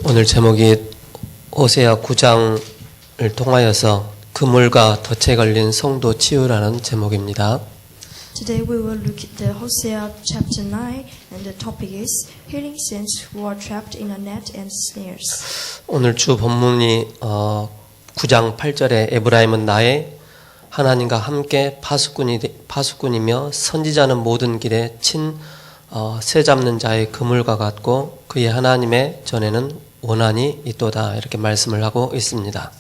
오늘 제목이 호세아 9장을 통하여서 그물과 덫에 걸린 성도 치유라는 제목입니다. Today we will look at the Hosea chapter 9 and the topic is healing saints who are trapped in a net and snares. 오늘 주 본문이 9장 8절에 에브라임은 나의 하나님과 함께 파수꾼이며 선지자는 모든 길에 새 잡는 자의 그물과 같고 그의 하나님의 전에는 원한이 있도다 이렇게 말씀을 하고 있습니다.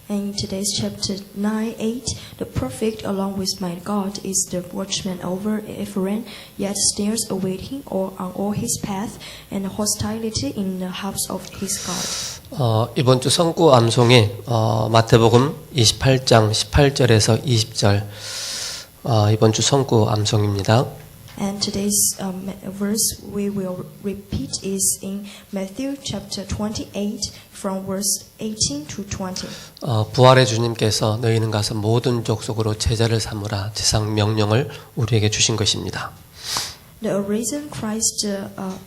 And in today's chapter 9, 8, the prophet along with my God is the watchman over Ephraim, yet snares await him on all his path and hostility in the house of his God. 이번 주 성구 암송이 마태복음 28장 18절에서 20절 이번 주 성구 암송입니다. And today's verse we will repeat is in Matthew chapter 28 from verse 18 to 20. 부활의 주님께서 너희는 가서 모든 족속으로 제자를 삼으라 지상 명령을 우리에게 주신 것입니다. The risen Christ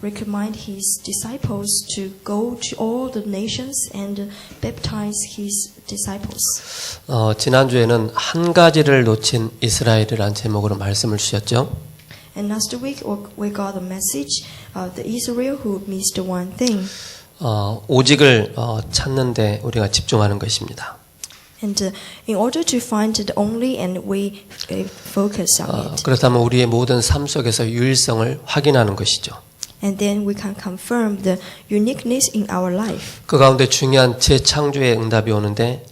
recommended his disciples to go to all the nations and baptize his disciples. 지난주에는 한 가지를 놓친 이스라엘이라는 제목으로 말씀을 주셨죠. And last week we got a message, the Israel who missed one thing. 오직을 찾는데 우리가 집중하는 것입니다. And in order to find the only, and we focus on it. 그렇다면 우리의 모든 삶 속에서 유일성을 확인하는 것이죠. And then we can confirm the uniqueness in our life. 그 가운데 중요한 재창조의 응답이 오는데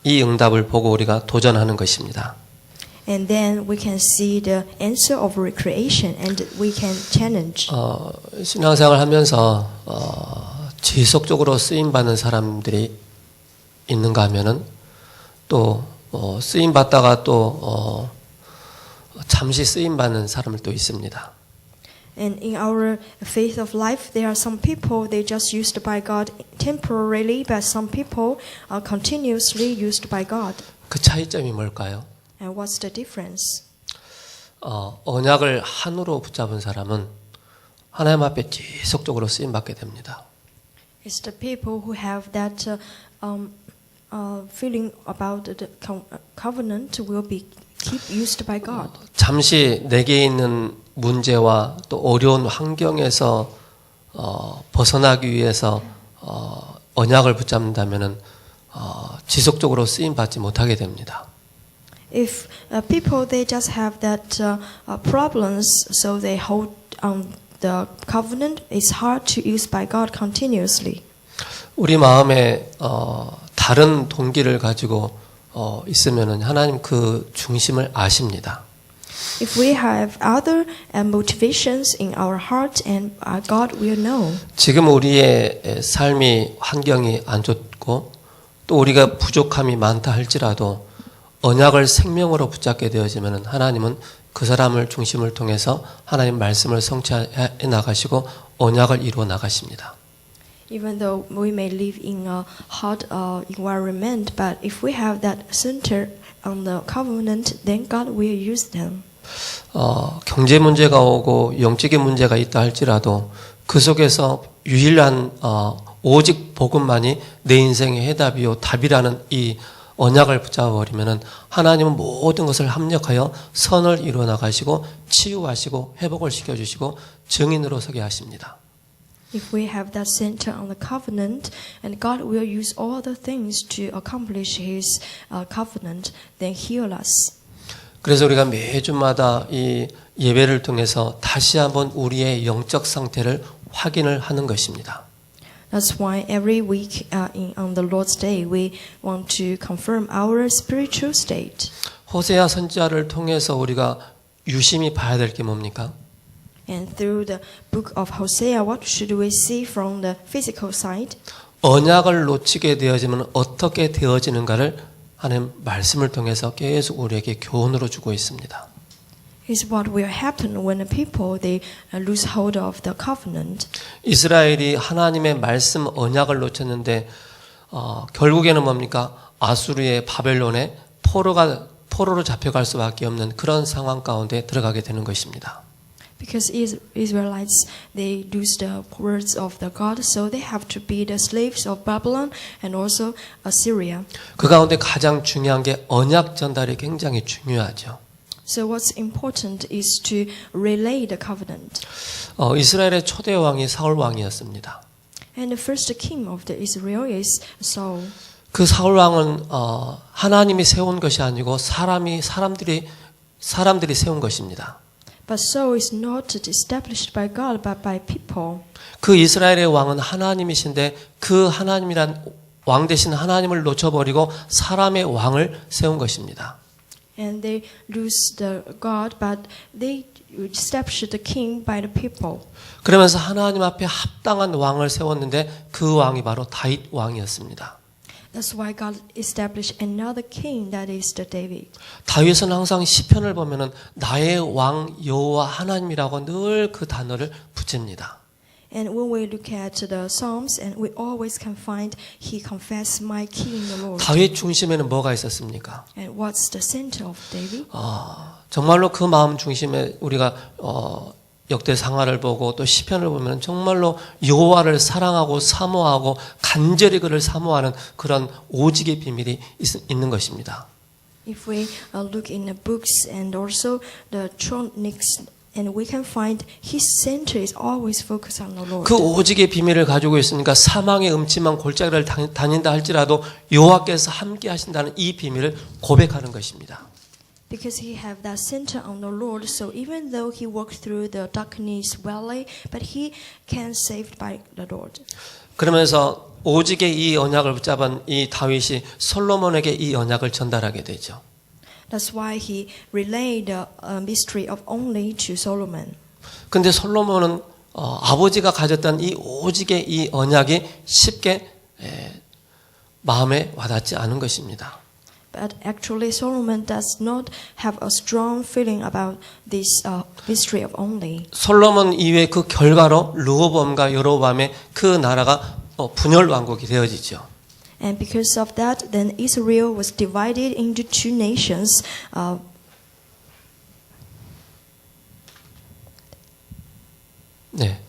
이 응답을 보고 우리가 도전하는 것입니다. And then we can see the answer of recreation, and we can challenge. 신앙생활 하면서 지속적으로 쓰임 받는 사람들이 있는가 하면은 또 쓰임 받다가 또 잠시 쓰임 받는 사람들도 있습니다. And in our faith of life, there are some people they just used by God temporarily, but some people are continuously used by God. 그 차이점이 뭘까요? And what's the difference? 언약을 한으로 붙잡은 사람은 하나님 앞에 지속적으로 쓰임 받게 됩니다. It's the people who have that feeling about the covenant will be keep used by God. 잠시 내게 있는 문제와 또 어려운 환경에서 벗어나기 위해서 언약을 붙잡는다면은 지속적으로 쓰임 받지 못하게 됩니다. If people they just have that problems, so they hold on the covenant, it's hard to use by God continuously. 우리 마음에 다른 동기를 가지고 있으면은 하나님 그 중심을 아십니다. If we have other motivations in our heart, and God will know. 지금 우리의 삶이 환경이 안 좋고 또 우리가 부족함이 많다 할지라도 언약을 생명으로 붙잡게 되어지면 하나님은 그 사람을 중심을 통해서 하나님 말씀을 성취해 나가시고 언약을 이루어 나가십니다. Even though we may live in a hard environment, but if we have that center on the covenant, then God will use them. 경제 문제가 오고 영적인 문제가 있다 할지라도 그 속에서 유일한 오직 복음만이 내 인생의 해답이요 답이라는 이 언약을 붙잡아버리면 하나님은 모든 것을 합력하여 선을 이루어 나가시고 치유하시고 회복을 시켜주시고 증인으로 서게 하십니다. If we have that center on the covenant, and God will use all the things to accomplish His covenant, then heal us. 그래서 우리가 매주마다 이 예배를 통해서 다시 한번 우리의 영적 상태를 확인을 하는 것입니다. That's why every week on the Lord's Day we want to confirm our spiritual state. 호세아 선지자를 통해서 우리가 유심히 봐야 될 게 뭡니까? And through the book of Hosea, what should we see from the physical side? 언약을 놓치게 되어지면 어떻게 되어지는가를 하나님 말씀을 통해서 계속 우리에게 교훈으로 주고 있습니다. Is what will happen when the people they lose hold of the covenant. 이스라엘이 하나님의 말씀 언약을 놓쳤는데 결국에는 뭡니까? 아수르의 바벨론에 포로로 잡혀갈 수밖에 없는 그런 상황 가운데 들어가게 되는 것입니다. Because Israelites, they lose the words of the God, so they have to be the slaves of Babylon and also Assyria. 그 가운데 가장 중요한 게 언약 전달이 굉장히 중요하죠. So what's important is to relay the covenant. 이스라엘의 초대 왕이 사울 왕이었습니다. And the first king of the Israel is Saul. 그 사울 왕은 하나님이 세운 것이 아니고 사람들이 세운 것입니다. But Saul is not established by God, but by people. 그 이스라엘의 왕은 하나님이신데 그 하나님이란 왕 대신 하나님을 놓쳐버리고 사람의 왕을 세운 것입니다. And they lose the God, but they establish the king by the people. 그러면서 하나님 앞에 합당한 왕을 세웠는데 그 왕이 바로 다윗 왕이었습니다. That's why God established another king, that is the David. 다윗은 항상 시편을 보면은 나의 왕 여호와 하나님이라고 늘 그 단어를 붙입니다. And when we look at the Psalms, and we always can find he confessed my king, the Lord. 다윗 중심에는 뭐가 있었습니까? And what's the center of David? 정말로 그 마음 중심에 우리가 역대상하를 보고 또 시편을 보면 정말로 여호와를 사랑하고 사모하고 간절히 그를 사모하는 그런 오직의 비밀이 있는 것입니다. If we look in the books and also the Tronics, and we can find his center is always focused on the Lord. 그 오직의 비밀을 가지고 있으니까 사망의 음침한 골짜기를 다닌다 할지라도 여호와께서 함께 하신다는 이 비밀을 고백하는 것입니다. Because he have that center on the Lord, so even though he walked through the darkness valley, but he can saved by the Lord. 그러면서 오직의 이 언약을 붙잡은 이 다윗이 솔로몬에게 이 언약을 전달하게 되죠. That's why he relayed the mystery of only to Solomon. 근데 솔로몬은 아버지가 가졌던 이 오직의 이 언약이 쉽게 마음에 와닿지 않은 것입니다. But actually Solomon does not have a strong feeling about this mystery of only. 솔로몬 이후에 그 결과로 르호보암과 여로보암의 그 나라가 분열 왕국이 되어지죠. And because of that, then Israel was divided into two nations. 네.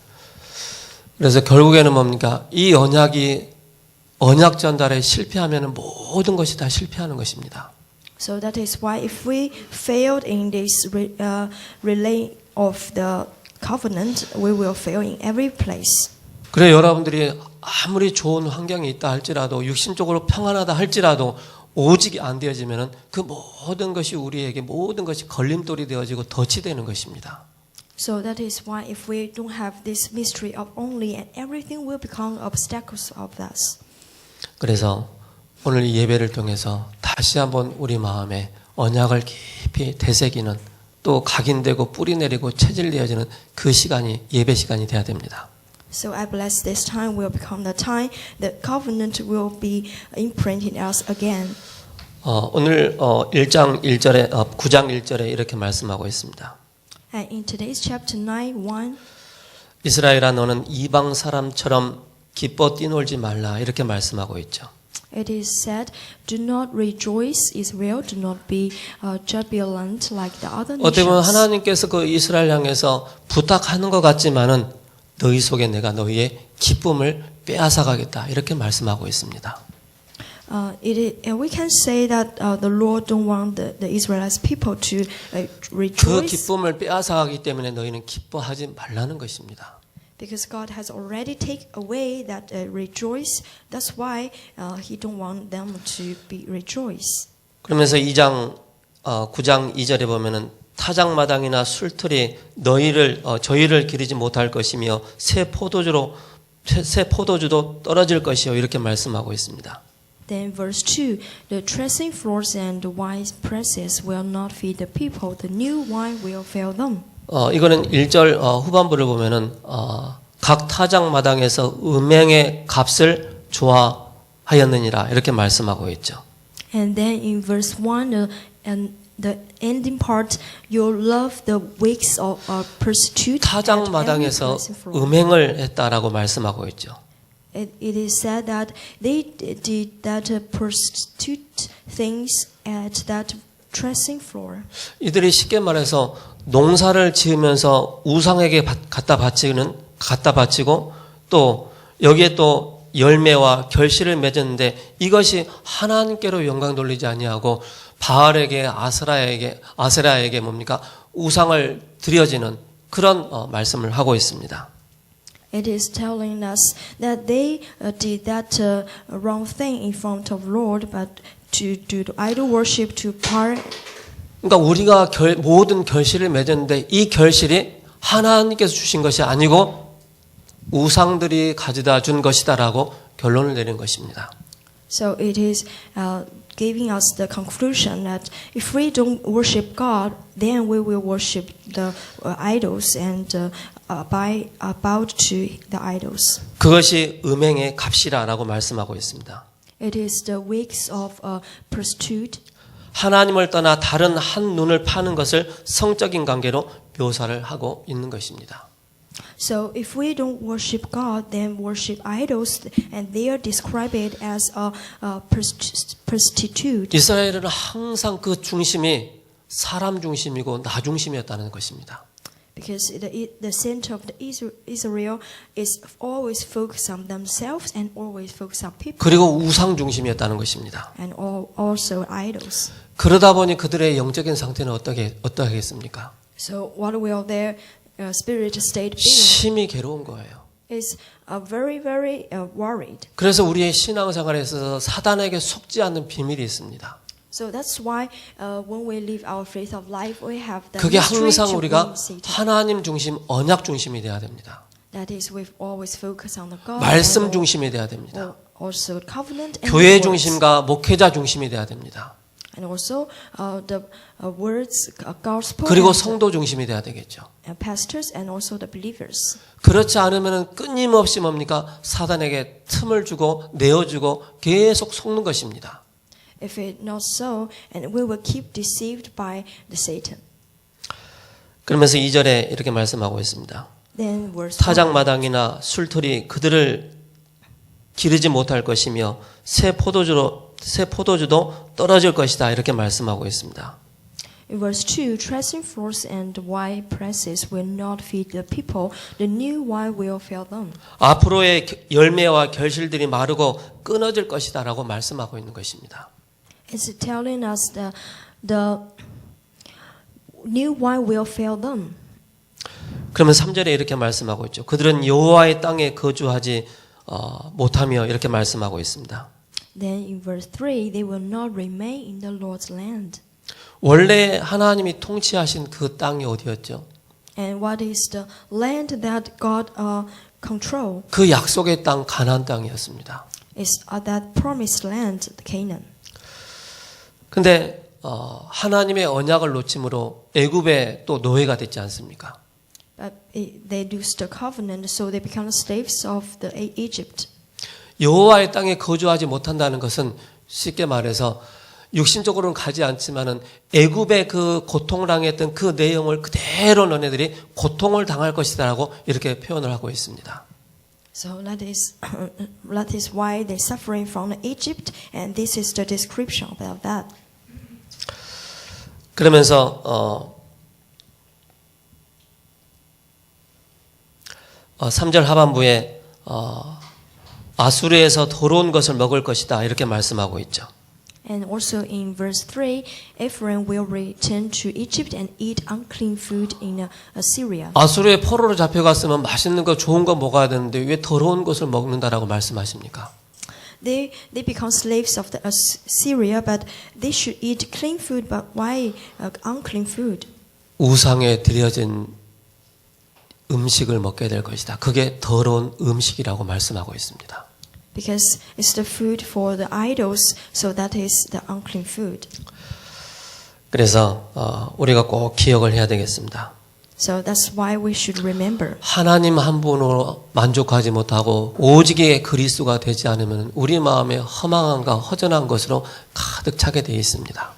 그래서 결국에는 뭡니까? 이 언약 전달에 실패하면 모든 것이 다 실패하는 것입니다. So that is why if we failed in this relay of the covenant, we will fail in every place. 그래 여러분들이 아무리 좋은 환경이 있다 할지라도 육신적으로 평안하다 할지라도 오직이 안 되어지면은 그 모든 것이 우리에게 모든 것이 걸림돌이 되어지고 덫이 되는 것입니다. So that is why if we don't have this mystery of only, and everything will become obstacles of us. 그래서 오늘 이 예배를 통해서 다시 한번 우리 마음에 언약을 깊이 되새기는 또 각인되고 뿌리 내리고 체질 내어지는 그 시간이 예배 시간이 돼야 됩니다. So I bless this time will become the time that covenant will be imprinted in us again. 오늘 9장 1절에 이렇게 말씀하고 있습니다. And in today's chapter 9:1, 이스라엘아 너는 이방 사람처럼 기뻐 뛰놀지 말라 이렇게 말씀하고 있죠. it is said, "Do not rejoice, Israel. Do not be jubilant like the other 어떻게 보면 nations." 하나님께서 그 이스라엘 향해서 부탁하는 것 같지만은 너희 속에 내가 너희의 기쁨을 빼앗아가겠다 이렇게 말씀하고 있습니다. We can say that the Lord don't want the Israelites people to 그 rejoice 기쁨을 빼앗아가기 때문에 너희는 기뻐하지 말라는 것입니다. because God has already taken away that rejoice. That's why He don't want them to be rejoice. 그러면서 9장 2절에 보면은 타작마당이나 술틀이 저희를 기르지 못할 것이며 새 포도주도 떨어질 것이요 이렇게 말씀하고 있습니다. Then verse 2, the threshing floors and the wine presses will not feed the people. The new wine will fail them. 이거는 1절 후반부를 보면은 각 타작마당에서 음행의 값을 좋아하였느니라 이렇게 말씀하고 있죠. And then in verse 1, the ending part, you love the weeks of prostitute. 타작마당에서 음행을 했다라고 말씀하고 있죠. It is said that they did that prostitute things at that threshing floor. 이들이 쉽게 말해서 농사를 지으면서 우상에게 갖다 바치고 또 여기에 또 열매와 결실을 맺었는데 이것이 하나님께로 영광 돌리지 아니하고 바알에게 아세라에게 뭡니까? 우상을 드려지는 그런 말씀을 하고 있습니다. It is telling us that they did that wrong thing in front of Lord, but to do the idol worship to Baal. 그러니까 우리가 모든 결실을 맺었는데 이 결실이 하나님께서 주신 것이 아니고 우상들이 가져다 준 것이다라고 결론을 내린 것입니다. So it is giving us the conclusion that if we don't worship God, then we will worship the idols and bow to the idols. 그것이 음행의 값이라라고 말씀하고 있습니다. It is the weeks of a prostitute. 하나님을 떠나 다른 한 눈을 파는 것을 성적인 관계로 묘사를 하고 있는 것입니다. So if we don't worship God, then worship idols, and they are described as a prostitute. 이스라엘은 항상 그 중심이 사람 중심이고 나 중심이었다는 것입니다. Because the center of the Israel is always focused on themselves and always focused on people. 그리고 우상 중심이었다는 것입니다. And also idols. 그러다 보니 그들의 영적인 상태는 어떠하겠습니까? So what will their spirit state be? 심히 괴로운 거예요. Is very worried. 그래서 우리의 신앙생활에 있어서 사단에게 속지 않는 비밀이 있습니다. So that's why when we live our faith of life, we have the 그게 mystery 항상 to 우리가 win Satan. 하나님 중심, 언약 중심이 돼야 됩니다. That is, we always focus on the God. 말씀 and 중심이 돼야 됩니다. also covenant and 교회 words. 중심과 목회자 중심이 돼야 됩니다. And also the words, gospel. 그리고 and 성도 중심이 돼야 되겠죠. pastors and also the believers. 그렇지 않으면 끊임없이 뭡니까? 사단에게 틈을 주고 내어주고 계속 속는 것입니다. If it not so, and we will keep deceived by the Satan. 그러면서 2절에 이렇게 말씀하고 있습니다. Then verse 1. 타작마당이나 술틀이 그들을 기르지 못할 것이며 새 포도주도 떨어질 것이다 이렇게 말씀하고 있습니다. In verse 2, threshing floors and wine presses will not feed the people. The new wine will fail them. 앞으로의 열매와 결실들이 마르고 끊어질 것이다라고 말씀하고 있는 것입니다. It's telling us the new wine will fail them. 그러면 3절에 이렇게 말씀하고 있죠. 그들은 여호와의 땅에 거주하지 못하며 이렇게 말씀하고 있습니다. Then in verse 3, they will not remain in the Lord's land. 원래 하나님이 통치하신 그 땅이 어디였죠? And what is the land that God control? 그 약속의 땅 가나안 땅이었습니다. It's that promised land, Canaan. 근데 하나님의 언약을 놓침으로 애굽에 또 노예가 됐지 않습니까? But they lose the covenant, so they become slaves of the Egypt. 여호와의 땅에 거주하지 못한다는 것은 쉽게 말해서 육신적으로는 가지 않지만은 애굽의 그 고통을 당했던 그 내용을 그대로 너네들이 고통을 당할 것이다라고 이렇게 표현을 하고 있습니다. So that is why they're suffering from Egypt, and this is the description about that. 그러면서 3절 하반부에 아수르에서 더러운 것을 먹을 것이다 이렇게 말씀하고 있죠. And also in verse 3, Ephraim will return to Egypt and eat unclean food in Assyria. 아수르의 포로로 잡혀갔으면 맛있는 거 좋은 거 먹어야 되는데 왜 더러운 것을 먹는다라고 말씀하십니까? They become slaves of the Assyria, but they should eat clean food. But why unclean food? 우상에 드려진 음식을 먹게 될 것이다. 그게 더러운 음식이라고 말씀하고 있습니다. Because it's the food for the idols, so that is the unclean food. 그래서 우리가 꼭 기억을 해야 되겠습니다. So that's why we should remember. 하나님 한 분으로 만족하지 못하고 오직의 그리스도가 되지 않으면 우리 마음에 허망함과 허전한 것으로 가득 차게 되어 있습니다.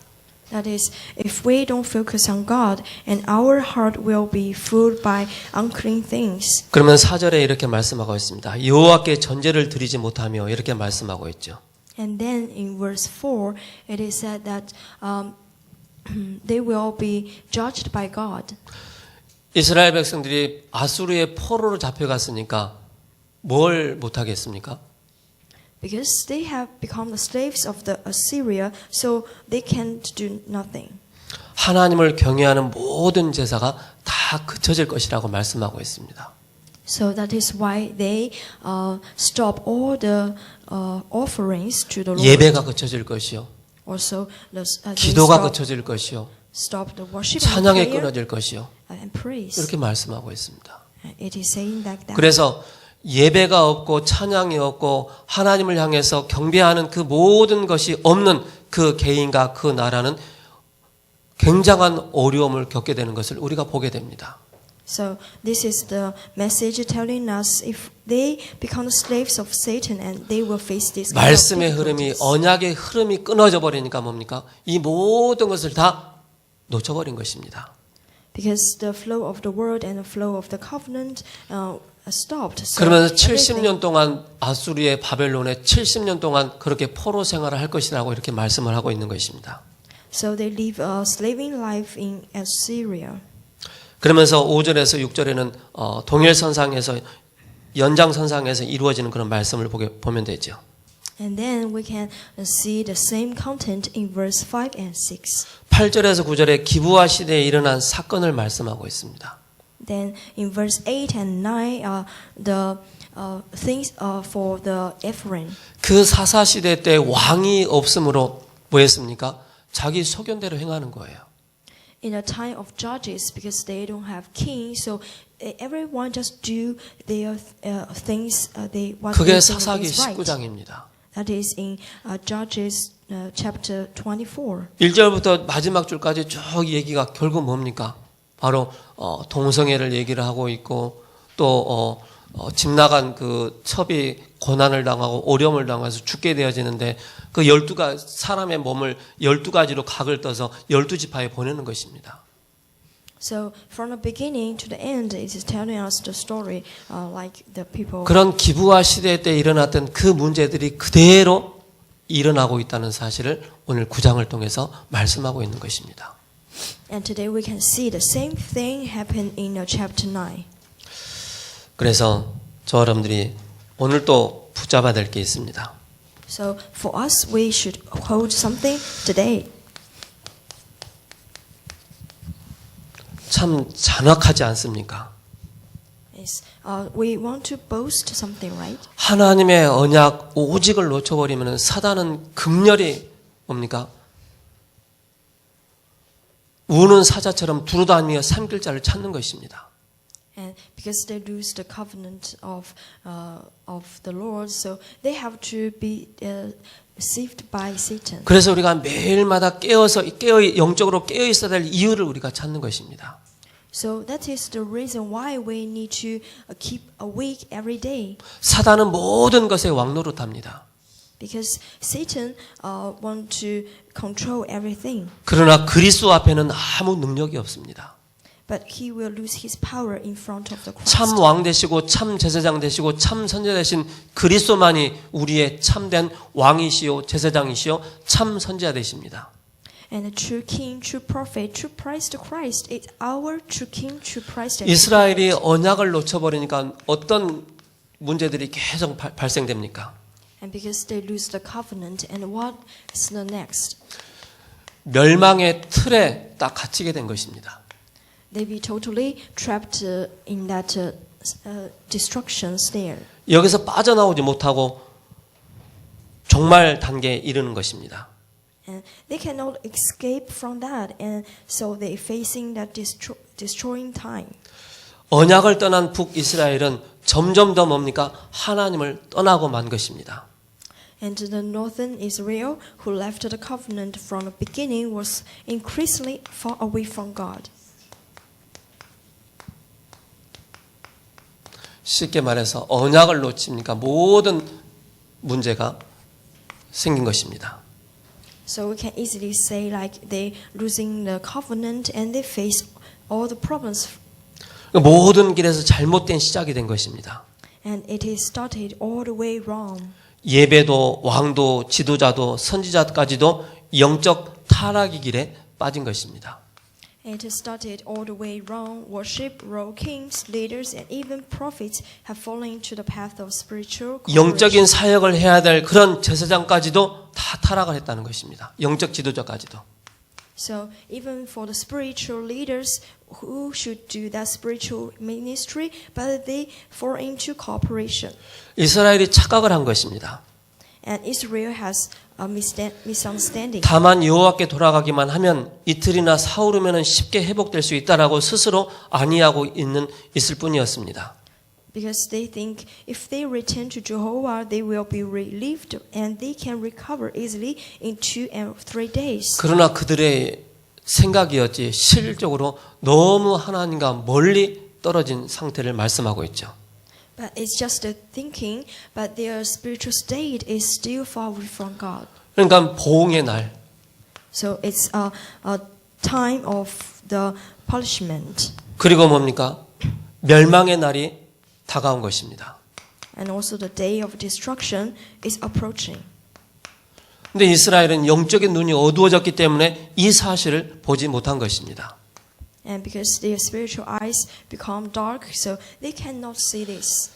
That is, if we don't focus on God, and our heart will be filled by unclean things. 그러면 4절에 이렇게 말씀하고 있습니다. 여호와께 전제를 드리지 못하며 이렇게 말씀하고 있죠. And then in verse 4, it is said that they will be judged by God. 이스라엘 백성들이 아수르의 포로로 잡혀갔으니까 뭘 못하겠습니까? Because they have become the slaves of the Assyria, so they can't do nothing. 하나님을 경외하는 모든 제사가 다 그쳐질 것이라고 말씀하고 있습니다. So that is why they stop all the offerings to the Lord. 예배가 그쳐질 것이요. Also, they 기도가 stop, 그쳐질 것이요. stop the worship and 찬양이 prayer 끊어질 것이요. and praise. 이렇게 말씀하고 있습니다. It is saying like that. 그래서 예배가 없고 찬양이 없고 하나님을 향해서 경배하는 그 모든 것이 없는 그 개인과 그 나라는 굉장한 어려움을 겪게 되는 것을 우리가 보게 됩니다. So this is the message telling us if they become slaves of Satan and they will face this kind of 말씀의 흐름이 difficulties. 언약의 흐름이 끊어져 버리니까 뭡니까? 이 모든 것을 다 놓쳐버린 것입니다. Because the flow of the word and the flow of the covenant stopped. So 그러면서 everything- 70년 동안 아수르의 바벨론에 70년 동안 그렇게 포로 생활을 할 것이라고 이렇게 말씀을 하고 있는 것입니다. So they live a slaving life in Assyria. 그러면서 5절에서 6절에는 동일선상에서 연장선상에서 이루어지는 그런 말씀을 보면 되죠. And then we can see the same content in verse 5 and 6. 8절에서 9절에 기브아 시대에 일어난 사건을 말씀하고 있습니다. Then in verse 8 and 9, the things for the Ephraim. 그 사사 시대 때 왕이 없으므로 뭐 했습니까? 자기 소견대로 행하는 거예요. In a time of judges, because they don't have king, so everyone just do their things. They what 그게 they think 사사기 is right. 19장입니다. That is in Judges chapter 24. 1절부터 마지막 줄까지 쭉 얘기가 결국 뭡니까? 바로 동성애를 얘기를 하고 있고 또 집 나간 그 첩이 고난을 당하고 어려움을 당해서 죽게 되어지는데 그 12가 사람의 몸을 12가지로 각을 떠서 12지파에 보내는 것입니다. So from the beginning to the end, it is telling us the story like the people. 그런 기브아 시대 때 일어났던 그 문제들이 그대로 일어나고 있다는 사실을 오늘 9장을 통해서 말씀하고 있는 것입니다. And today we can see the same thing happen in chapter 9. 그래서 저 여러분들이 오늘 또 붙잡아야 될 게 있습니다. So for us, we should hold something today. 참 잔악하지 않습니까? Is we want to boast something, right? 하나님의 언약 오직을 놓쳐버리면 사단은 극렬히 뭡니까? 우는 사자처럼 두루다니며 삼킬 자를 찾는 것입니다. And because they lose the covenant of the Lord, so they have to be deceived by Satan. 그래서 우리가 매일마다 영적으로 깨어 있어야 될 이유를 우리가 찾는 것입니다. So that is the reason why we need to keep awake every day. 사단은 모든 것에 왕노릇합니다. Because Satan want to control everything, 그러나 그리스도 앞에는 아무 능력이 없습니다. but he will lose his power in front of the Christ. 참 왕 되시고 참 제사장 되시고 참 선지자 되신 그리스도만이 우리의 참된 왕이시요 제사장이시요 참 선지자 되십니다. And the true king, true prophet, true priest, Christ is our true king, true priest. and 이스라엘이 언약을 놓쳐버리니까 어떤 문제들이 계속 발생됩니까? And because they lose the covenant, and what is the next? 멸망의 틀에 딱 갇히게 된 것입니다. They be totally trapped in that destruction snare. 여기서 빠져나오지 못하고 종말 단계에 이르는 것입니다. And they cannot escape from that, and so they're facing that destroying time. 언약을 떠난 북이스라엘은 점점 더 뭡니까? 하나님을 떠나고 만 것입니다. And the northern Israel, who left the covenant from the beginning, was increasingly far away from God. 쉽게 말해서 언약을 놓치니까 모든 문제가 생긴 것입니다. So we can easily say like they losing the covenant and they face all the problems. 모든 길에서 잘못된 시작이 된 것입니다. And it is started all the way wrong. 예배도 왕도 지도자도 선지자까지도 영적 타락의 길에 빠진 것입니다. It started all the way wrong. Worship, royal kings, leaders, and even prophets have fallen into the path of spiritual 영적인 corruption. 사역을 해야 될 그런 제사장까지도 다 타락을 했다는 것입니다. 영적 지도자까지도. So even for the spiritual leaders who should do that spiritual ministry, but they fall into cooperation. 이스라엘이 착각을 한 것입니다. And Israel has a misunderstanding. 다만 여호와께 돌아가기만 하면 이틀이나 사후르면 쉽게 회복될 수 있다라고 스스로 아니하고 있을 뿐이었습니다. Because they think if they return to Jehovah, they will be relieved and they can recover easily in 2 and 3 days. 그러나 그들의 생각이었지 실질적으로 너무 하나님과 멀리 떨어진 상태를 말씀하고 있죠. But it's just a thinking, but their spiritual state is still far away from God. 그러니까 보응의 날, So it's a time of the punishment. 그리고 뭡니까? 멸망의 날이 다가온 것입니다. And also the day of destruction is approaching. 근데 이스라엘은 영적인 눈이 어두워졌기 때문에 이 사실을 보지 못한 것입니다. And because their spiritual eyes become dark, so they cannot see this.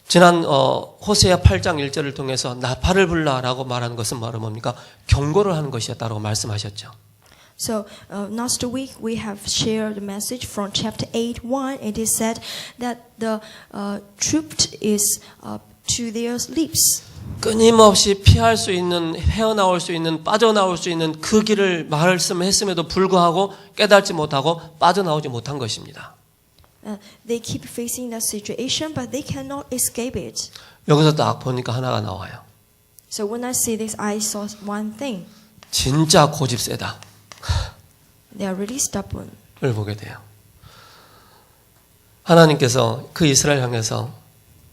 지난 호세아 8장 1절을 통해서 나팔을 불라라고 말하는 것은 바로 뭡니까? 경고를 하는 것이었다고 말씀하셨죠. So last week we have shared the message from chapter 8:1. It is said that the truth is to their lips. 끊임없이 피할 수 있는, 헤어나올 수 있는, 빠져나올 수 있는 그 길을 말씀했음에도 불구하고 깨닫지 못하고 빠져나오지 못한 것입니다. They keep facing that situation, but they cannot escape it. 여기서 딱 보니까 하나가 나와요. So when I see this, I saw one thing. 진짜 고집 세다. They are really stubborn. 을 보게 돼요. 하나님께서 그 이스라엘 향해서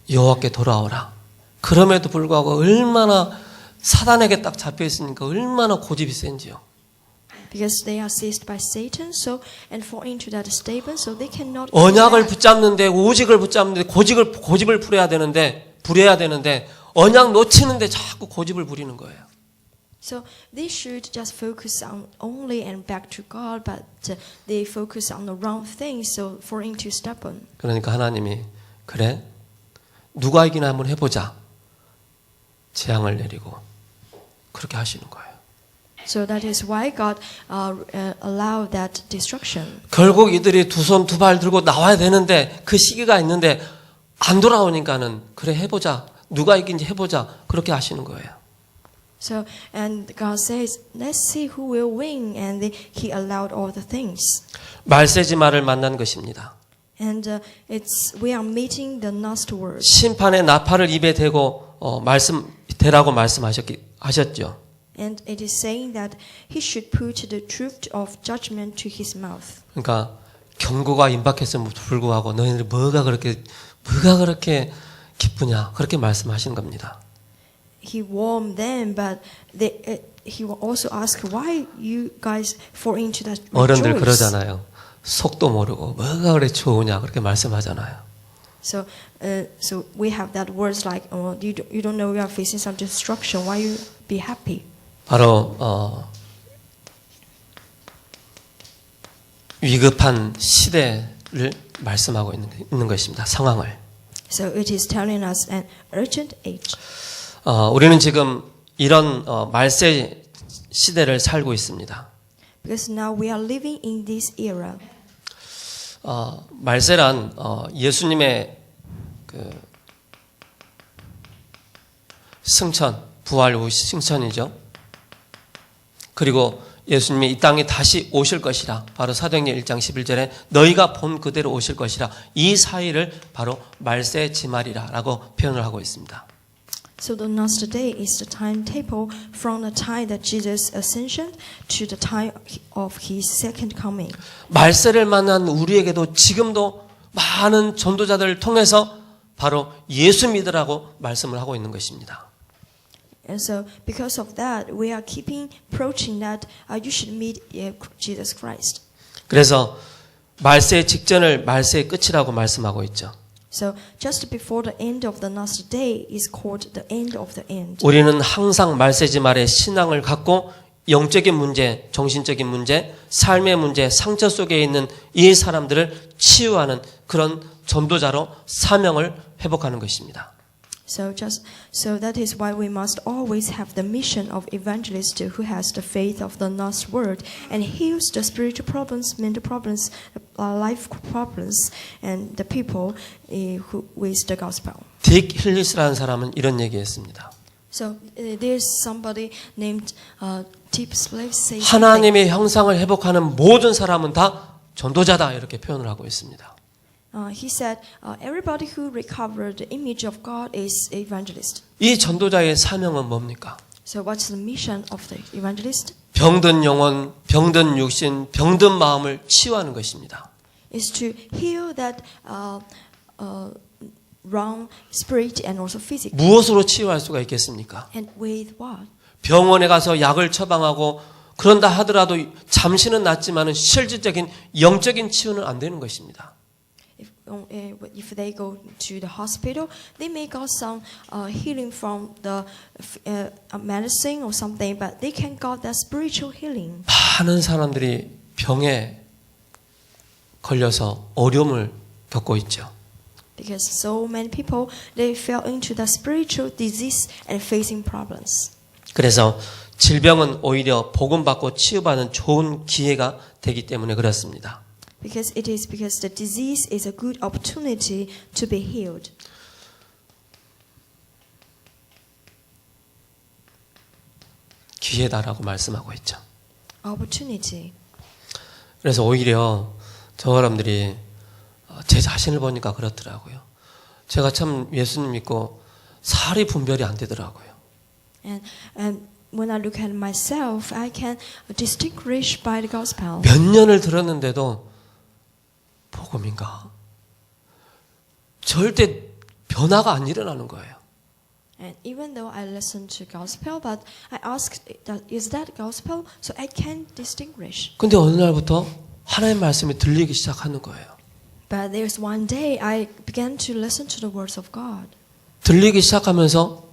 여호와께 돌아오라. 그럼에도 불구하고 얼마나 사단에게 딱 잡혀 있으니까 얼마나 고집이 센지요. Because they are seized by Satan, so and fall into that statement, so they cannot. 언약을 붙잡는데 오직을 붙잡는데 고집을 부려야 되는데 언약 놓치는데 자꾸 고집을 부리는 거예요. So they should just focus on only and back to God, but they focus on the wrong things, so fall into stubborn. 그러니까 하나님이 그래 누가 이기나 한번 해보자 재앙을 내리고 그렇게 하시는 거예요. So that is why God allowed that destruction. 결국 이들이 두 손 두 발 들고 나와야 되는데 그 시기가 있는데 안 돌아오니까는 그래 해보자 누가 이긴지 해보자 그렇게 하시는 거예요. So and God says, let's see who will win, and He allowed all the things. 말세지마를 만난 것입니다. And we are meeting the last word. 심판의 나팔을 입에 대고 대라고 말씀하셨죠. And it is saying that he should put the truth of judgment to his mouth. 그러니까 경고가 임박했음에도 불구하고 너희들 뭐가 그렇게 기쁘냐 그렇게 말씀하시는 겁니다. He warned them, but he also asked why you guys fall into that 어른들 rejoice. 그러잖아요. 속도 모르고 뭐가 그래 좋으냐 그렇게 말씀하잖아요. So we have that words like, you don't know you are facing some destruction. Why you be happy? 바로 위급한 시대를 말씀하고 있는 것입니다. 상황을. So it is telling us an urgent age. 우리는 지금 이런 말세 시대를 살고 있습니다. Because now we are living in this era. 말세란 예수님의 그 승천, 부활 후 승천이죠. 그리고 예수님이 이 땅에 다시 오실 것이라. 바로 사도행전 1장 11절에 너희가 본 그대로 오실 것이라. 이 사이를 바로 말세 지말이라라고 표현을 하고 있습니다. So the last day is the timetable from the time that Jesus ascension to the time of his second coming. 말세를 만난 우리에게도 지금도 많은 전도자들을 통해서 바로 예수 믿으라고 말씀을 하고 있는 것입니다. And so because of that, we are keeping approaching that you should meet Jesus Christ. 그래서 말세의 직전을 말세의 끝이라고 말씀하고 있죠. So just before the end of the last day is called the end of the end. 우리는 항상 말세지 말에 신앙을 갖고 영적인 문제, 정신적인 문제, 삶의 문제, 상처 속에 있는 이 사람들을 치유하는 그런 전도자로 사명을 회복하는 것입니다. So that is why we must always have the mission of evangelist who has the faith of the lost world and heals the spiritual problems, mental problems, life problems, and the people who with the gospel. 딕 힐리스라는 사람은 이런 얘기했습니다. So there's somebody named Deep Slave say 하나님의 형상을 회복하는 모든 사람은 다 전도자다 이렇게 표현을 하고 있습니다. He said, everybody who recovered the image of God is evangelist. 이 전도자의 사명은 뭡니까? So what's the mission of the evangelist? 병든 영혼, 병든 육신, 병든 마음을 치유하는 것입니다. Is to heal that wrong spirit and also physical. 무엇으로 치유할 수가 있겠습니까? And with what? 병원에 가서 약을 처방하고 그런다 하더라도 잠시는 낫지만은 실질적인 영적인 치유는 안 되는 것입니다. If they go to the hospital, they may got some healing from the medicine or something, but they can got that spiritual healing. 많은 사람들이 병에 걸려서 어려움을 겪고 있죠. Because so many people they fell into the spiritual disease and facing problems. 그래서 질병은 오히려 복음 받고 치유받는 좋은 기회가 되기 때문에 그렇습니다. Because the disease is a good opportunity to be healed. 기회다라고 말씀하고 있죠. Opportunity. 그래서 오히려 저 사람들이 제 자신을 보니까 그렇더라고요. 제가 참 예수님 믿고 살이 분별이 안 되더라고요. And when I look at myself, I can distinguish by the gospel. 몇 년을 들었는데도 복음인가? 절대 변화가 안 일어나는 거예요. And even though I listen to gospel, but I ask, is that gospel? So I can distinguish. 근데 어느 날부터 하나님의 말씀이 들리기 시작하는 거예요. But there's one day I began to listen to the words of God. 들리기 시작하면서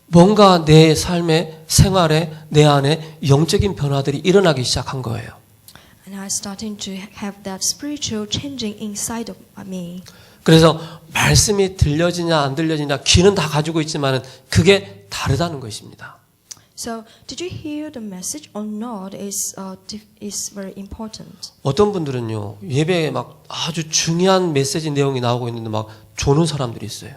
뭔가 내 삶의 생활에 내 안에 영적인 변화들이 일어나기 시작한 거예요. And I starting to have that spiritual changing inside of me. 그래서 말씀이 들려지냐 안 들려지냐 귀는 다 가지고 있지만은 그게 다르다는 것입니다. So did you hear the message or not is very important. 어떤 분들은요 예배에 막 아주 중요한 메시지 내용이 나오고 있는데 막 조는 사람들이 있어요.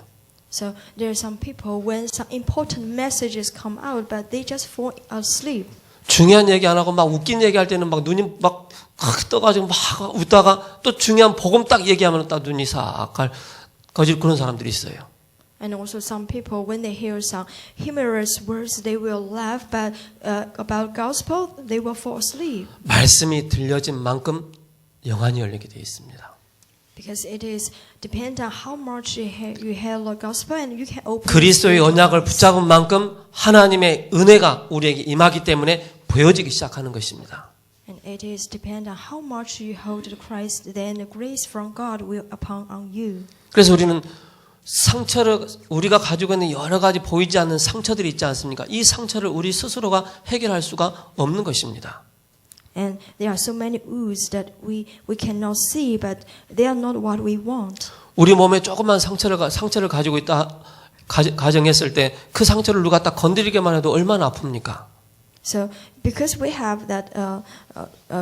So there are some people when some important messages come out, but they just fall asleep. 중요한 얘기 안 하고 막 웃긴 얘기 할 때는 막 눈이 막 떠가지고 막 웃다가 또 중요한 복음 딱 얘기하면 딱 눈이 싹 거질 그런 사람들이 있어요. And also some people when they hear some humorous words, they will laugh, but about gospel, they will fall asleep. 말씀이 들려진 만큼 영안이 열리게 되어 있습니다. Because it is depend on how much you hear the gospel, and you can open. 그리스도의 언약을 붙잡은 만큼 하나님의 은혜가 우리에게 임하기 때문에 보여지기 시작하는 것입니다. And it is depend on how much you hold to Christ, then the grace from God will upon on you. 그래서 우리는 상처를 우리가 가지고 있는 여러 가지 보이지 않는 상처들이 있지 않습니까? 이 상처를 우리 스스로가 해결할 수가 없는 것입니다. And there are so many wounds that we cannot see, but they are not what we want. 우리 몸에 조그만 상처를 가지고 있다 가정했을 때 그 상처를 누가 딱 건드리기만 해도 얼마나 아픕니까? So because we have that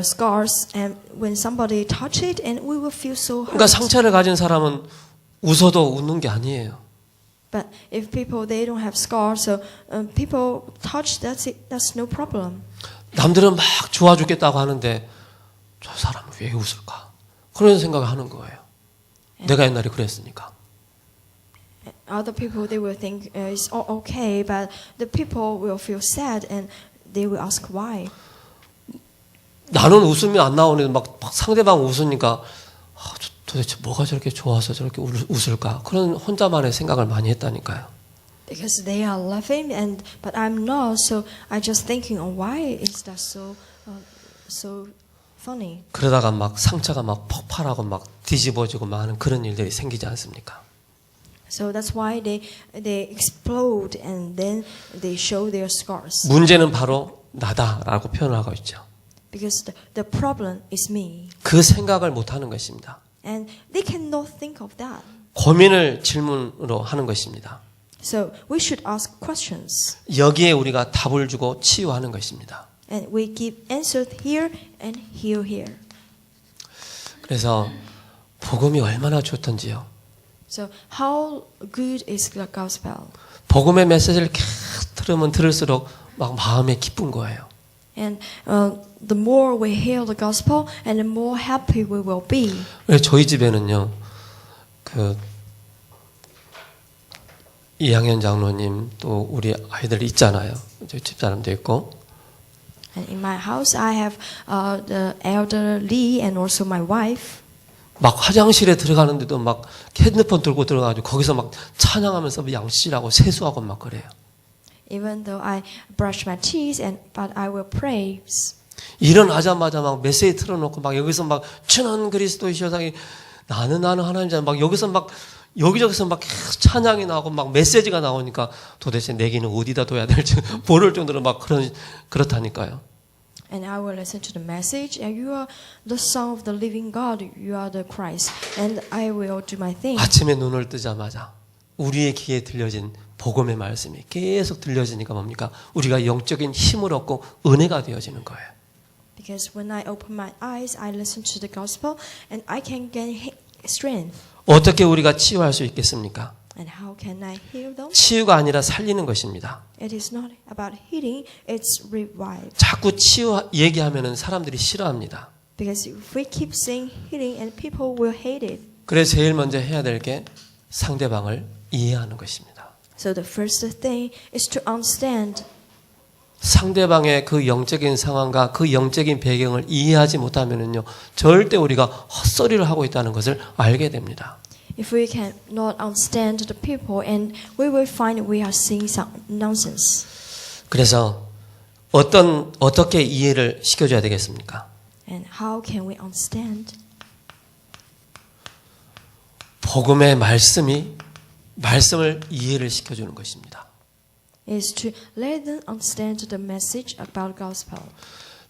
scars, and when somebody touch it, and we will feel so hurt. 그러니까 상처를 가진 사람은 웃어도 웃는 게 아니에요. But if people they don't have scars, so people touch, that's it, that's no problem. 남들은 막 좋아 죽겠다고 하는데 저 사람은 왜 웃을까? 그런 생각을 하는 거예요. 내가 옛날에 그랬으니까. Other people they will think it's all okay, but the people will feel sad and they will ask why. 나는 웃음이 안 나오는데 막 상대방 웃으니까 도대체 뭐가 저렇게 좋아서 저렇게 웃을까? 그런 혼자만의 생각을 많이 했다니까요. Because they are laughing, but I'm not, so I just thinking, why is that so funny? 그러다가 막 상처가 막 폭발하고 막 뒤집어지고 막 하는 그런 일들이 생기지 않습니까? So that's why they explode and then they show their scars. 문제는 바로 나다라고 표현하고 있죠. Because the problem is me. 그 생각을 못 하는 것입니다. And they cannot think of that. 고민을 질문으로 하는 것입니다. So we should ask questions. 여기에 우리가 답을 주고 치유하는 것입니다. And we give answers here and here. 그래서 복음이 얼마나 좋던지요. So how good is the gospel? 복음의 메시지를 계속 들으면 들을수록 막 마음에 기쁜 거예요. And the more we hear the gospel, and the more happy we will be. 저희 집에는요, 그 이항현 장로님 또 우리 아이들 있잖아요. 저희 집사람도 있고. And in my house, I have the elder Lee and also my wife. 막 화장실에 들어가는데도 막 핸드폰 들고 들어가가지고 거기서 막 찬양하면서 양치라고 세수하고 막 그래요. Even though I brush my teeth, but I will praise. 일어나자마자 막 메시지 틀어놓고 막 여기서 막 주는 그리스도이시여 나는 하나님자 막 여기서 막 여기저기서 막 계속 찬양이 나오고 막 메시지가 나오니까 도대체 내기는 어디다 둬야 될지 모를 정도로 막 그렇다니까요. And I will listen to the message. And you are the Son of the Living God. You are the Christ. And I will do my thing. 아침에 눈을 뜨자마자 우리의 귀에 들려진 복음의 말씀이 계속 들려지니까 뭡니까? 우리가 영적인 힘을 얻고 은혜가 되어지는 거예요. Because when I open my eyes, I listen to the gospel, and I can gain strength. 어떻게 우리가 치유할 수 있겠습니까? And how can I heal them? 치유가 아니라 살리는 것입니다. It is not about healing; it's revive. 자꾸 치유 얘기하면은 사람들이 싫어합니다. Because if we keep saying healing, and people will hate it. 그래서 제일 먼저 해야 될 게 상대방을 이해하는 것입니다. So the first thing is to understand. 상대방의 그 영적인 상황과 그 영적인 배경을 이해하지 못하면은요, 절대 우리가 헛소리를 하고 있다는 것을 알게 됩니다. If we cannot understand the people, and we will find we are saying some nonsense. 그래서 어떻게 이해를 시켜줘야 되겠습니까? And how can we understand? 복음의 말씀을 이해를 시켜주는 것입니다. Is to let them understand the message about gospel.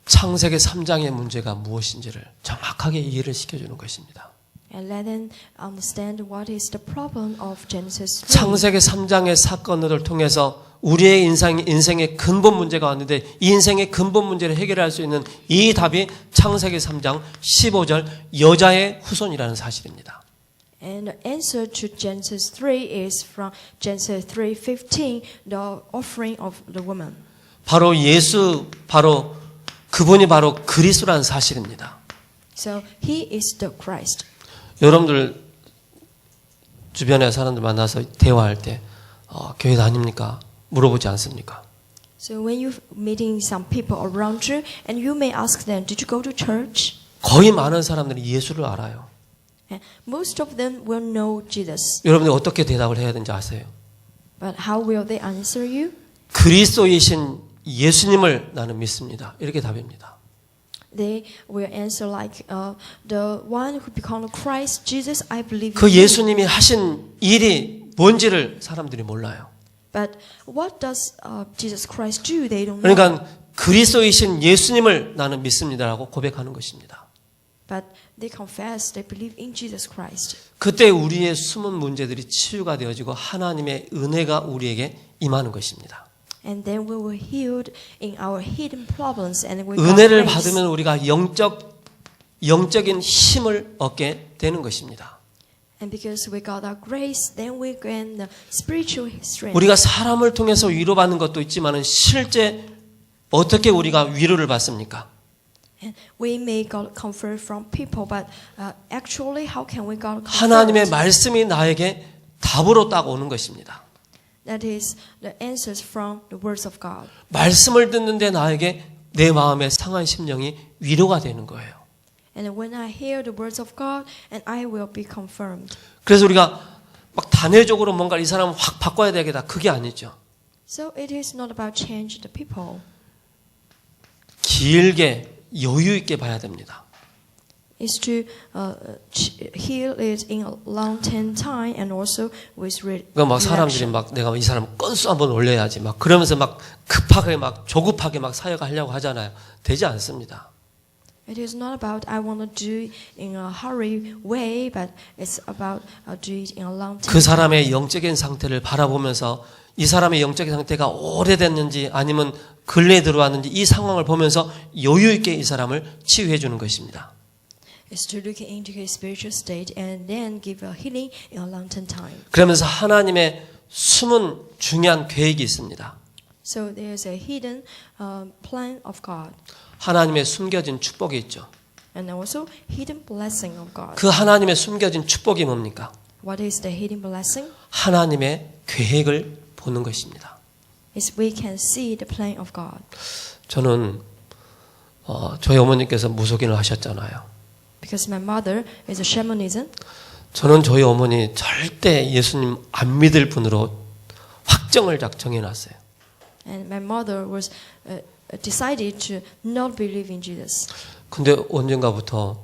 창세기 3장의 문제가 무엇인지를 정확하게 이해를 시켜주는 것입니다. And let them understand what is the problem of Genesis 3. 창세기 3장의 사건을 통해서 우리의 인생의 근본 문제가 왔는데 이 인생의 근본 문제를 해결할 수 있는 이 답이 창세기 3장 15절 여자의 후손이라는 사실입니다. And the answer to Genesis 3 is from Genesis 3:15, the offering of the woman. 그분이 바로 그리스도라는 사실입니다. So he is the Christ. 여러분들 주변에 사람들 만나서 대화할 때 교회 다닙니까? 물어보지 않습니까? So when you're meeting some people around you, and you may ask them, "Did you go to church?" 거의 많은 사람들이 예수를 알아요. And most of them will know Jesus. 여러분들 어떻게 대답을 해야 되는지 아세요? But how will they answer you? 그리스도이신 예수님을 나는 믿습니다. 이렇게 답입니다. They will answer like the one who became Christ, Jesus. I believe. 그 in him. 예수님이 하신 일이 뭔지를 사람들이 몰라요. But what does Jesus Christ do? They don't know. 그러니까 그리스도이신 예수님을 나는 믿습니다라고 고백하는 것입니다. But they confess they believe in Jesus Christ. 그때 우리의 숨은 문제들이 치유가 되어지고 하나님의 은혜가 우리에게 임하는 것입니다. And then we were healed in our hidden problems, and we got 은혜를 grace. 받으면 우리가 영적인 힘을 얻게 되는 것입니다. And because we got our grace, then we gain the spiritual strength. 우리가 사람을 통해서 위로받는 것도 있지만은 실제 어떻게 우리가 위로를 받습니까? And we may got comfort from people, but actually, how can we got comfort? 하나님의 말씀이 나에게 답으로 딱 오는 것입니다. That is the answers from the words of God. 말씀을 듣는데 나에게 내 마음의 상한 심령이 위로가 되는 거예요. And when I hear the words of God, and I will be confirmed. 그래서 우리가 막 단회적으로 뭔가 이 사람을 확 바꿔야 되겠다. 그게 아니죠. So it is not about change the people. 길게 여유 있게 봐야 됩니다. is to heal it in a long time and also with 그러니까 막 사람들이 막 내가 이 사람 건수 한번 올려야지 막 그러면서 막 급하게 막 조급하게 막 사역하려고 하잖아요. 되지 않습니다. It is not about I want to do it in a hurry way, but it's about do it in a long time. 그 사람의 영적인 상태를 바라보면서 이 사람의 영적인 상태가 오래됐는지 아니면 근래에 들어왔는지 이 상황을 보면서 여유 있게 이 사람을 치유해 주는 것입니다. Is to look into his spiritual state and then give a healing in a long time. 그러면서 하나님의 숨은 중요한 계획이 있습니다. So there is a hidden plan of God. 하나님의 숨겨진 축복이 있죠. And also hidden blessing of God. 그 하나님의 숨겨진 축복이 뭡니까? What is the hidden blessing? 하나님의 계획을 보는 것입니다. Is we can see the plan of God. 저는 저희 어머니께서 무속인을 하셨잖아요. Because my mother is a shamanism. 저는 저희 어머니 절대 예수님 안 믿을 분으로 확정을 정해놨어요. And my mother was decided to not believe in Jesus. 근데 언젠가부터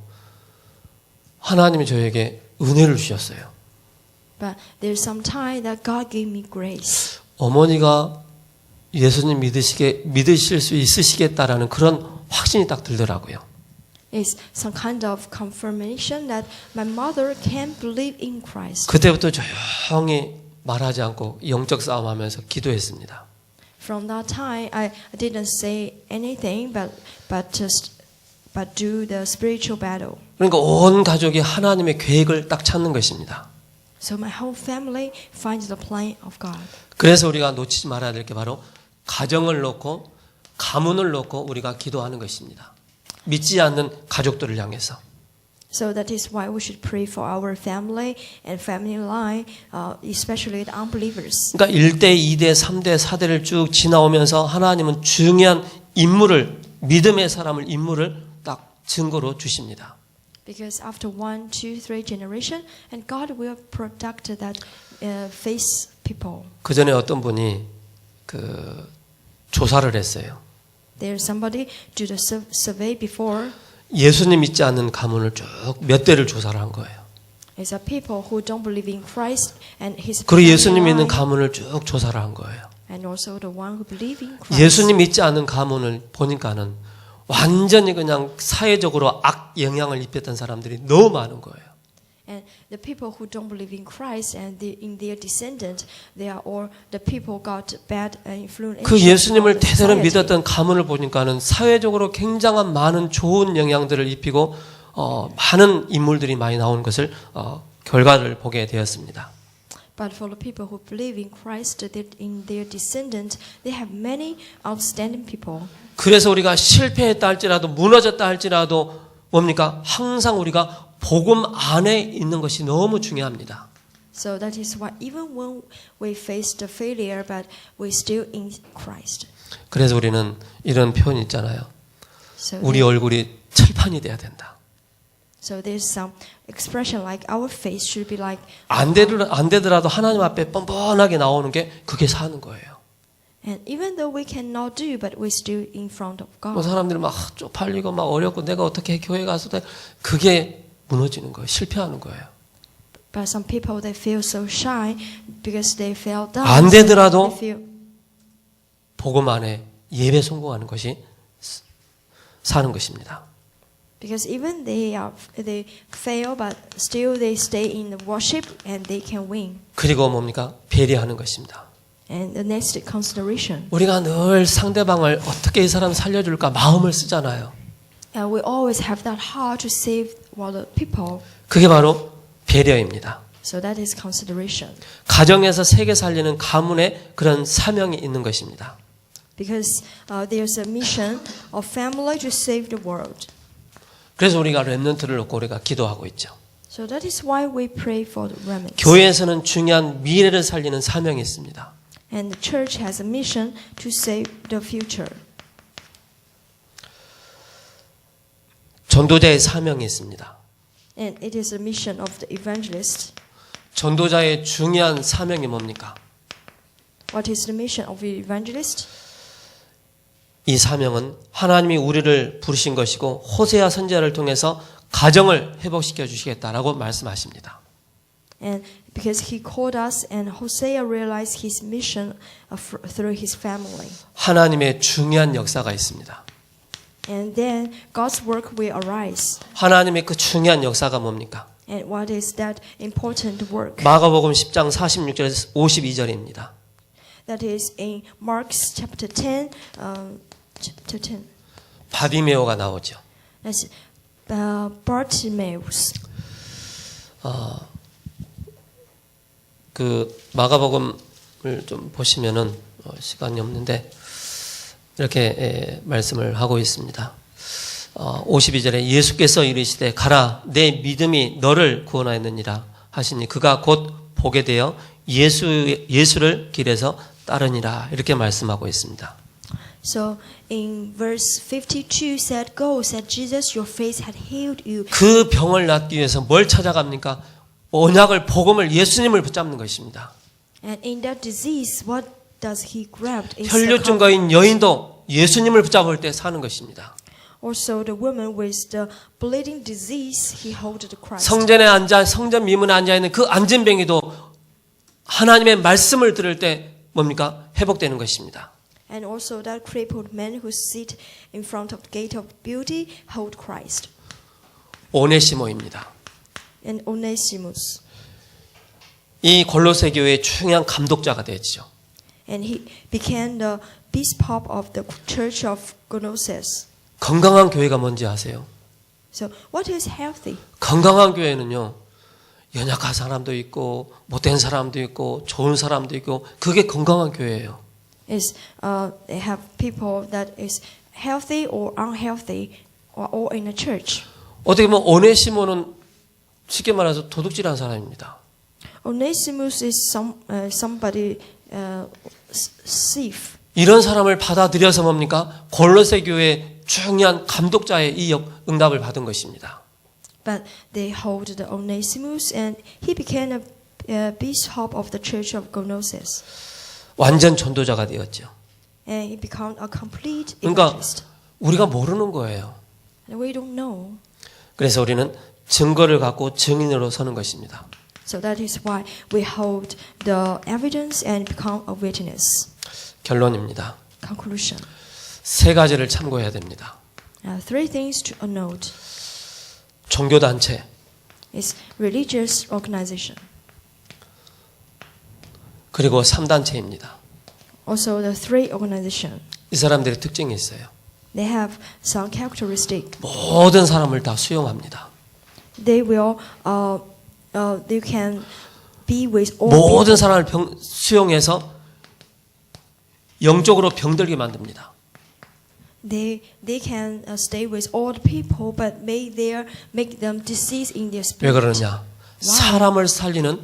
하나님이 저에게 은혜를 주셨어요. But there's some time that God gave me grace. 어머니가 예수님 믿으실 수 있으시겠다라는 그런 확신이 딱 들더라고요. It's some kind of confirmation that my mother can believe in Christ. 그때부터 조용히 말하지 않고 영적 싸움하면서 기도했습니다. From that time, I didn't say anything, but do the spiritual battle. 그러니까 온 가족이 하나님의 계획을 딱 찾는 것입니다. So my whole family finds the plan of God. 그래서 우리가 놓치지 말아야 될 게 바로 가정을 놓고 가문을 놓고 우리가 기도하는 것입니다. 믿지 않는 가족들을 향해서. So that is why we should pray for our family and family line, especially the unbelievers. 그러니까 1대, 2대, 3대, 4대를 쭉 지나오면서 하나님은 중요한 인물을 믿음의 사람을 인물을 딱 증거로 주십니다. Because after 1, 2, 3 generation, and God will protect that face people. 그 전에 어떤 분이 그 조사를 했어요. There's somebody do the survey before. 예수님 믿지 않는 가문을 쭉 몇 대를 조사를 한 거예요. It's a people who don't believe in Christ and His. 그리고 예수님 믿는 가문을 쭉 조사를 한 거예요. And also the one who believe in Christ. 예수님 믿지 않는 가문을 보니까는 완전히 그냥 사회적으로 악 영향을 입혔던 사람들이 너무 많은 거예요. And the people who don't believe in Christ and in their descendants, they are all the people got bad influence. 그 예수님을 대대로 믿었던 가문을 보니까는 사회적으로 굉장한 많은 좋은 영향들을 입히고 많은 인물들이 많이 나오는 것을 결과를 보게 되었습니다. But for the people who believe in Christ, that in their descendants, they have many outstanding people. 그래서 우리가 실패했다 할지라도 무너졌다 할지라도 뭡니까? 항상 우리가 복음 안에 있는 것이 너무 중요합니다. So that is why even when we face the failure, but we still in Christ. 그래서 우리는 이런 표현 있잖아요. So 우리 얼굴이 철판이 돼야 된다. So there's some expression like our face should be like. 안 되더라도 하나님 앞에 뻔뻔하게 나오는 게 그게 사는 거예요. And even though we cannot do, but we still in front of God. 뭐 사람들이 막 쪽팔리고 막 어렵고 내가 어떻게 교회 가서 그게 무너지는 거예요. 실패하는 거예요. But some people they feel so shy because they fell down. 안 되더라도 They feel, 복음 안에 예배 성공하는 것이 사는 것입니다. because even they fail, but still they stay in the worship and they can win. 그리고 뭡니까? 배려하는 것입니다. And the next consideration. 우리가 늘 상대방을 어떻게 이 사람 살려줄까 마음을 쓰잖아요. And we always have that heart to save other people. 그게 바로 배려입니다. So that is consideration. 가정에서 세계 살리는 가문의 그런 사명이 있는 것입니다. Because there's a mission of family to save the world. 그래서 우리가 렘넌트를 놓고 우리가 기도하고 있죠. So that is why we pray for the remnants. 교회에서는 중요한 미래를 살리는 사명이 있습니다. And the church has a mission to save the future. 전도자의 사명이 있습니다. And it is a mission of the evangelist. 전도자의 중요한 사명이 뭡니까? What is the mission of the evangelist? 이 사명은 하나님이 우리를 부르신 것이고 호세아 선지자를 통해서 가정을 회복시켜 주시겠다라고 말씀하십니다. And because he called us, and Hosea realized his mission through his family. 하나님의 중요한 역사가 있습니다. And then God's work will arise. 하나님의 그 중요한 역사가 뭡니까? And what is that important work? 마가복음 10장 46절에서 52절입니다. That is in Mark chapter 10, chapter 10. 바디메오가 나오죠. That's Bartimaeus. 그 마가복음을 좀 보시면은 시간이 없는데 이렇게 말씀을 하고 있습니다. 52절에 예수께서 이르시되 가라 내 믿음이 너를 구원하였느니라 하시니 그가 곧 보게 되어 예수를 길에서 따르니라 이렇게 말씀하고 있습니다. So in verse 52 said, "Go," said Jesus, "your faith had healed you." 그 병을 낫기 위해서 뭘 찾아갑니까? 언약을 복음을 예수님을 붙잡는 것입니다. And in that disease, what does he grab? 혈류증과인 여인도 예수님을 붙잡을 때 사는 것입니다. Also, the woman with the bleeding disease, he held the Christ. 성전에 앉아 성전 미문에 앉아 있는 그 앉은 병이도 하나님의 말씀을 들을 때 뭡니까? 회복되는 것입니다. And also that crippled man who sit in front of the gate of beauty hold Christ. 오네시모입니다. And Onesimus. 이 골로새 교회의 중요한 감독자가 되었죠. And he became the bishop of the church of Colossus. 건강한 교회가 뭔지 아세요? So what is healthy? 건강한 교회는요. 연약한 사람도 있고 못된 사람도 있고 좋은 사람도 있고 그게 건강한 교회예요. Is they have people that is healthy or unhealthy or all in a church. 어떻게 보면 오네시모는 쉽게 말해서 도둑질한 사람입니다. Onesimus is somebody thief. 이런 사람을 받아들여서 뭡니까? 골로새 교회의 중요한 감독자의 이 응답을 받은 것입니다. But they hold the Onesimus, and he became a bishop of the church of Colossus. 완전 전도자가 되었죠. And he became a complete 그러니까 evangelist. 우리가 모르는 거예요. And we don't know. 그래서 우리는 증거를 갖고 증인으로 서는 것입니다. So that is why we hold the evidence and become a witness. 결론입니다. Conclusion. 세 가지를 참고해야 됩니다. Three things to note. 종교단체, Is religious organization. 그리고 3단체입니다. Also the three organization. 이 사람들의 특징이 있어요. They have some characteristic. 모든 사람을 다 수용합니다. They will they can be with all 모든 people. 사람을 수용해서 영적으로 병들게 만듭니다. They can stay with all the people, but make them disease in their 왜 spirit. 그러느냐? 사람을 살리는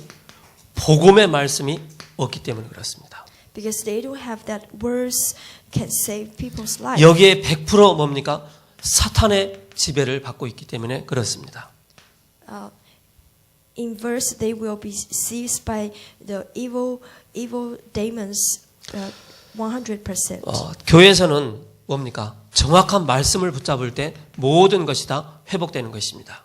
복음의 말씀이 없기 때문에 그렇습니다. Because they don't have that words can save people's life. 여기에 100% 뭡니까? 사탄의 지배를 받고 있기 때문에 그렇습니다. In verse, they will be seized by the evil demons 100%. 교회에서는 뭡니까? 정확한 말씀을 붙잡을 때 모든 것이 다 회복되는 것입니다.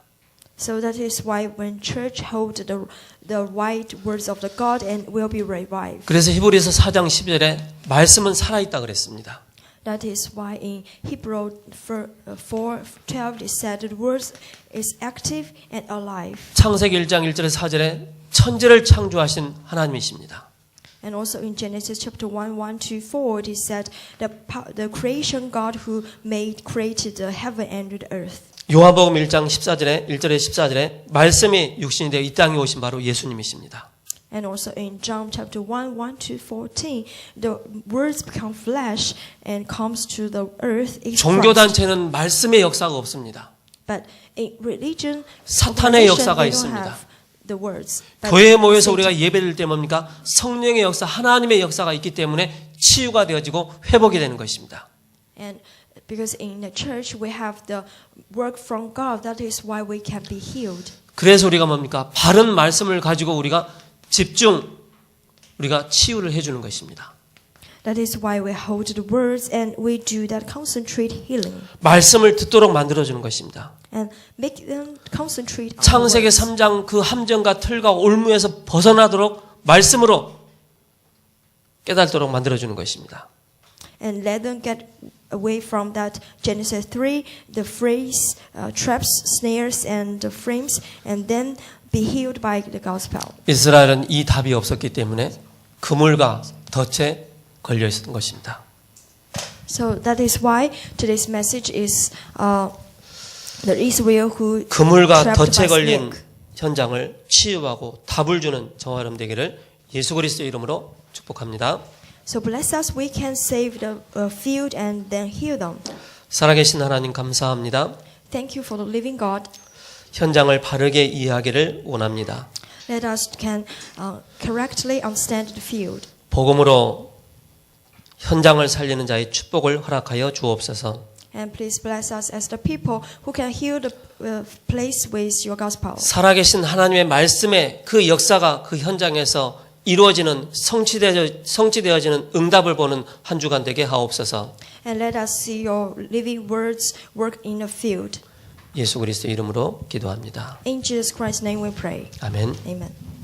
So that is why when church hold the right words of the God and will be revived. 그래서 히브리서 4장 12절에 말씀은 살아있다 그랬습니다. That is why in Hebrew 4:12 it said the words is active and alive. 창세기 1장 1절에서 4절에 천지를 창조하신 하나님이십니다. And also in Genesis chapter 1:1-4 it said the creation God who created the heaven and the earth. 요한복음 1장 14절에 1절에 14절에 말씀이 육신이 되어 이 땅에 오신 바로 예수님이십니다. And also in John chapter 1:1-14 the words become flesh and comes to the earth is 종교 Christ. 단체는 말씀의 역사가 없습니다. But in religion 사탄의 organization, 역사가 they don't 있습니다. have the words. But 교회에 모여서 Satan. 우리가 예배드릴 때 뭡니까? 성령의 역사, 하나님의 역사가 있기 때문에 치유가 되어지고 회복이 되는 것입니다. And because in the church we have the work from God, that is why we can be healed. 그래서 우리가 뭡니까? 바른 말씀을 가지고 우리가 우리가 치유를 해주는 것입니다. That is why we hold the words and we do that concentrate healing. 말씀을 듣도록 만들어주는 것입니다. and make them concentrate on the 창세기 words. 3장 그 함정과 틀과 올무에서 벗어나도록 말씀으로 깨달도록 만들어주는 것입니다. And let them get away from that Genesis 3, the phrase, traps, snares, and the frames, and then be healed by the gospel. 이스라엘은 이 답이 없었기 때문에 그물과 덫에 걸려 있었던 것입니다. So that is why today's message is the Israel who 그물과 trapped 덫에 by 걸린 snake. 현장을 치유하고 답을 주는 저와 여러분 되기를 예수 그리스도의 이름으로 축복합니다. So bless us, we can save the field and then heal them. 살아계신 하나님 감사합니다. Thank you for the living God. 현장을 바르게 이해하기를 원합니다. Let us can correctly understand the field. 복음으로 현장을 살리는 자의 축복을 허락하여 주옵소서. And please bless us as the people who can heal the place with your gospel. 살아계신 하나님의 말씀의 그 역사가 그 현장에서 이루어지는 성취되어지는 응답을 보는 한 주간 되게 하옵소서. And let us see your living words work in the field. 예수 그리스도 이름으로 기도합니다. In Jesus Christ's name we pray. 아멘. Amen.